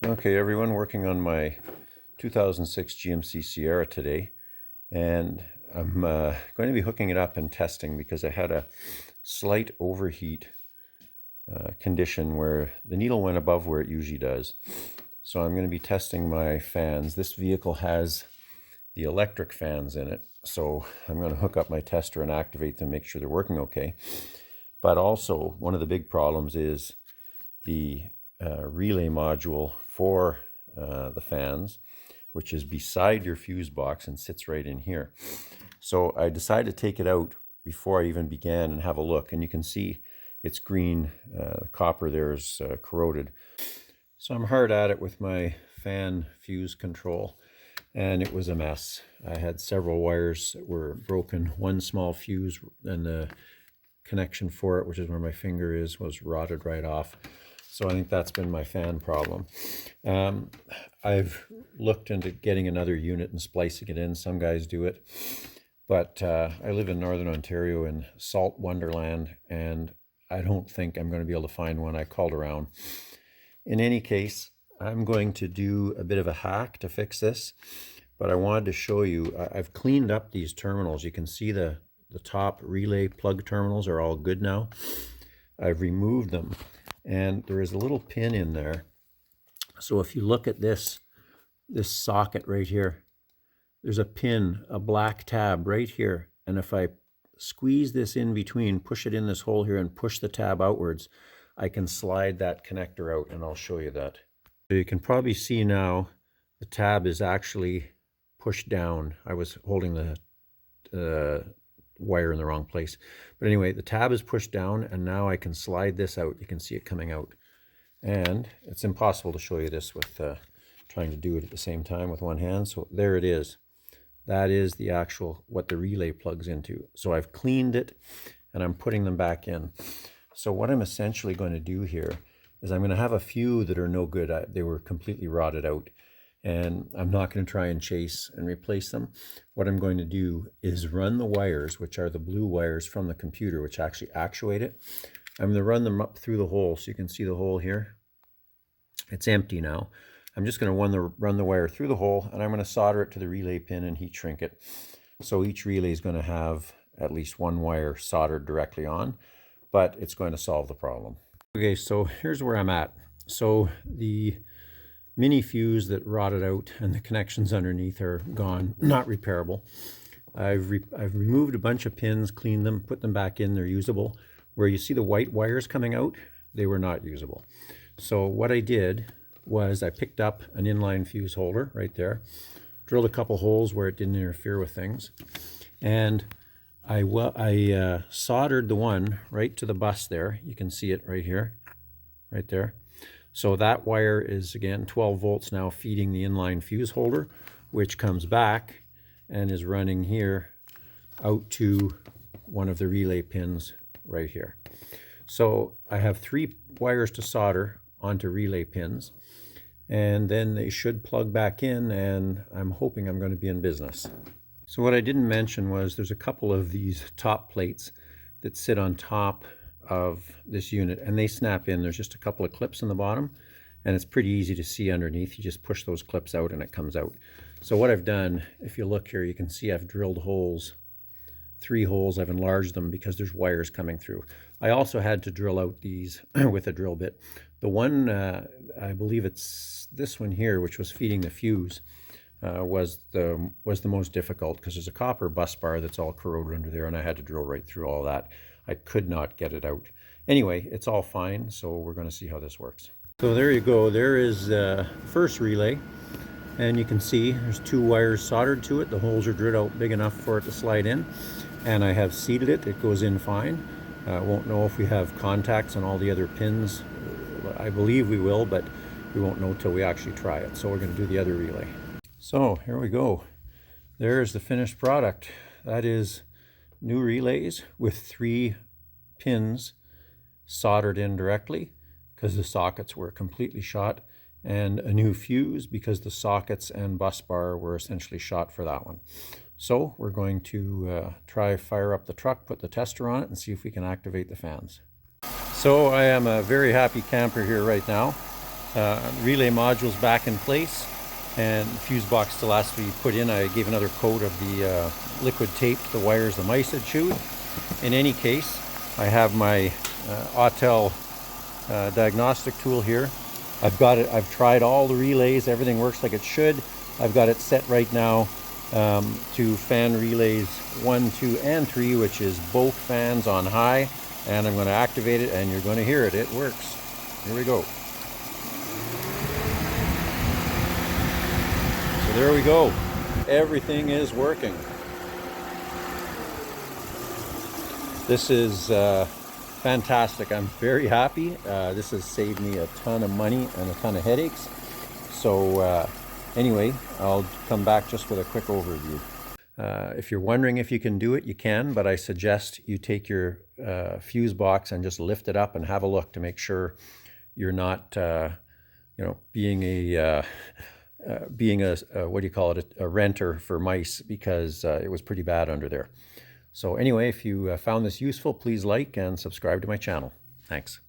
Okay, everyone, working on my 2006 GMC Sierra today, and I'm going to be hooking it up and testing because I had a slight overheat condition where the needle went above where it usually does. So I'm going to be testing my fans. This vehicle has the electric fans in it, so I'm going to hook up my tester and activate them, make sure they're working okay. But also, one of the big problems is the relay module for the fans, which is beside your fuse box and sits right in here. So I decided to take it out before I even began and have a look, and you can see it's green. The copper there is corroded. So I'm hard at it with my fan fuse control, and it was a mess. I had several wires that were broken. One small fuse and the connection for it, which is where my finger is, was rotted right off. So I think that's been my fan problem. I've looked into getting another unit and splicing it in. Some guys do it. But I live in Northern Ontario in Salt Wonderland, and I don't think I'm going to be able to find one. I called around. In any case, I'm going to do a bit of a hack to fix this. But I wanted to show you, I've cleaned up these terminals. You can see the top relay plug terminals are all good now. I've removed them. And there is a little pin in there. So if you look at this socket right here, there's a pin, a black tab right here. And if I squeeze this in between, push it in this hole here and push the tab outwards, I can slide that connector out, and I'll show you that. So you can probably see now the tab is actually pushed down. I was holding the wire in the wrong place. But anyway, the tab is pushed down, and now I can slide this out. You can see it coming out. And it's impossible to show you this with trying to do it at the same time with one hand. So there it is. That is the actual, what the relay plugs into. So I've cleaned it, and I'm putting them back in. So what I'm essentially going to do here is I'm going to have a few that are no good. They were completely rotted out. And I'm not going to try and chase and replace them. What I'm going to do is run the wires, which are the blue wires from the computer, which actually actuate it. I'm going to run them up through the hole, so you can see the hole here. It's empty now. I'm just going to run the wire through the hole, and I'm going to solder it to the relay pin and heat shrink it. So each relay is going to have at least one wire soldered directly on, but it's going to solve the problem. Okay, so here's where I'm at. So the mini fuse that rotted out and the connections underneath are gone, not repairable. I've removed a bunch of pins, cleaned them, put them back in, they're usable. Where you see the white wires coming out, they were not usable. So what I did was I picked up an inline fuse holder right there, drilled a couple holes where it didn't interfere with things, and I soldered the one right to the bus there. You can see it right here, right there. So that wire is, again, 12 volts now feeding the inline fuse holder, which comes back and is running here out to one of the relay pins right here. So I have 3 wires to solder onto relay pins, and then they should plug back in, and I'm hoping I'm going to be in business. So what I didn't mention was there's a couple of these top plates that sit on top of this unit, and they snap in. There's just a couple of clips in the bottom, and it's pretty easy to see underneath. You just push those clips out and it comes out. So what I've done, if you look here, you can see I've drilled holes, 3 holes. I've enlarged them because there's wires coming through. I also had to drill out these with a drill bit. The one, I believe it's this one here, which was feeding the fuse, was the most difficult because there's a copper bus bar that's all corroded under there, and I had to drill right through all that. I could not get it out. Anyway, it's all fine, so we're going to see how this works. So there you go. There is the first relay, and you can see there's 2 wires soldered to it. The holes are drilled out big enough for it to slide in, and I have seated it. It goes in fine. Won't know if we have contacts on all the other pins. I believe we will, but we won't know till we actually try it. So we're going to do the other relay. So here we go. There's the finished product. That is new relays with 3 pins soldered in directly because the sockets were completely shot, and a new fuse because the sockets and bus bar were essentially shot for that one. So we're going to fire up the truck, put the tester on it, and see if we can activate the fans. So I am a very happy camper here right now. relay modules back in place, and the fuse box still has to be put in. I gave another coat of the liquid tape to the wires the mice had chewed. In any case, I have my Autel diagnostic tool here. I've tried all the relays, everything works like it should. I've got it set right now to fan relays 1, 2, and 3, which is both fans on high, and I'm going to activate it, and you're going to hear it. It works. Here we go. So there we go. Everything is working. This is fantastic. I'm very happy. This has saved me a ton of money and a ton of headaches. So anyway, I'll come back just with a quick overview. If you're wondering if you can do it, you can, but I suggest you take your fuse box and just lift it up and have a look to make sure you're not, being a what do you call it, a renter for mice, because it was pretty bad under there. So anyway, if you found this useful, please like and subscribe to my channel. Thanks.